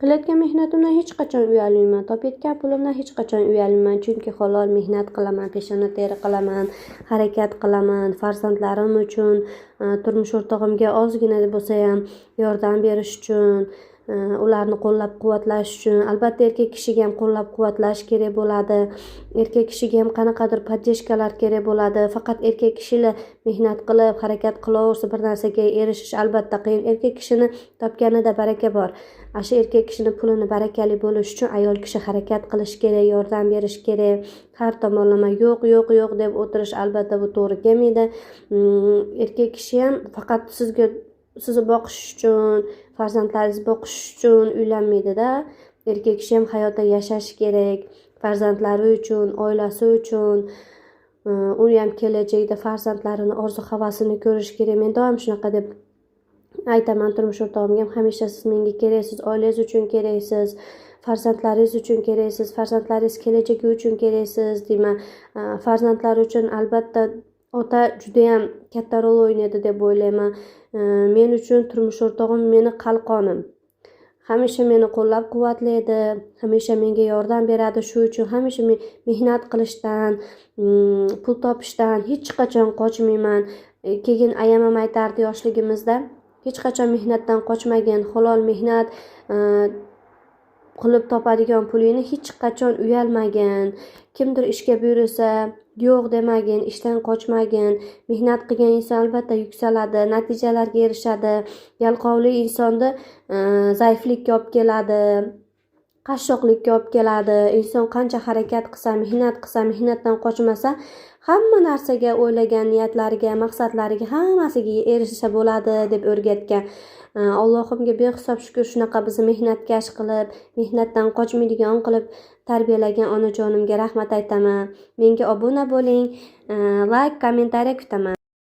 Qilayotgan mehnatimdan hech qachon uyalmayman. Topayotgan pulimdan hech qachon uyalmayman. Chunki halol mehnat qilaman, peshona teri qilaman, harakat qilaman. Farzandlarim uchun, turmush o'rtog'imga ozgina bo'lsa ham yordam berish uchun, ularni qo'llab-quvvatlash uchun. Albatta erkak kishiga ham qo'llab-quvvatlash kerak bo'ladi. Erkak kishiga ham qanaqadir podдержкалар kerak bo'ladi. Faqat erkak kishilar mehnat qilib, harakat qilaversa bir narsaga erishish albatta qiyin. Erkak kishini topganida baraka bor. Shu erkak kishini pulini barakali bo'lish uchun ayol kishi harakat qilish kerak, yordam berish kerak. Har tomonlama yo'q deb o'tirish albatta bu to'g'ri kelmaydi. Erkak kishi ham faqat sizni boqish uchun, farzandlaringizni boqish uchun uylanmaydi-da. Erkak kishi ham hayotda yashash kerak, farzandlari uchun, oilasi uchun. U ham kelajakda farzandlarini orzu-havasini ko'rish kerak. Men doim shunaqa deb aytaman turmush o'rtog'imga ham, hamisha siz menga keraksiz, oilangiz uchun keraksiz, farzandlaringiz uchun keraksiz, farzandlaringiz kelajagi uchun keraksiz deyman. Farzandlar uchun albatta ota juda ham katta rol o'ynaydi deb o'ylayman. Men uchun turmush o'rtog'im meni qalqonim. Hamisha meni qo'llab-quvvatlaydi, hamisha menga yordam beradi. Shu uchun hamisha men mehnat qilishdan, pul topishdan hech qachon qochmayman. Keyin ayamam aytardi yoshligimizda, hech qachon mehnatdan qochmagin, halol mehnat qilib topadigan pulingni hech qachon uyalmagin. Kimdir ishga buyursa, yo'q demagin, ishdan qochmagin. Mehnat qilgan inson albatta yuksaladi, natijalarga erishadi. Yalqovli insonda zaiflikka olib keladi, qashshoqlikka olib keladi. Inson qancha harakat qilsa, mehnat qilsa, mehnatdan qochmasa, hamma narsaga, o'ylagan niyatlariga, maqsadlariga hammasiga erisha bo'ladi deb o'rgatgan. Allohimga behisob shukr, shunaqa bizni mehnatkash qilib, mehnatdan qochmaydigan qilib tarbiyalagan onajonimga rahmat aytaman. Menga obuna bo'ling, like, kommentariy kutaman.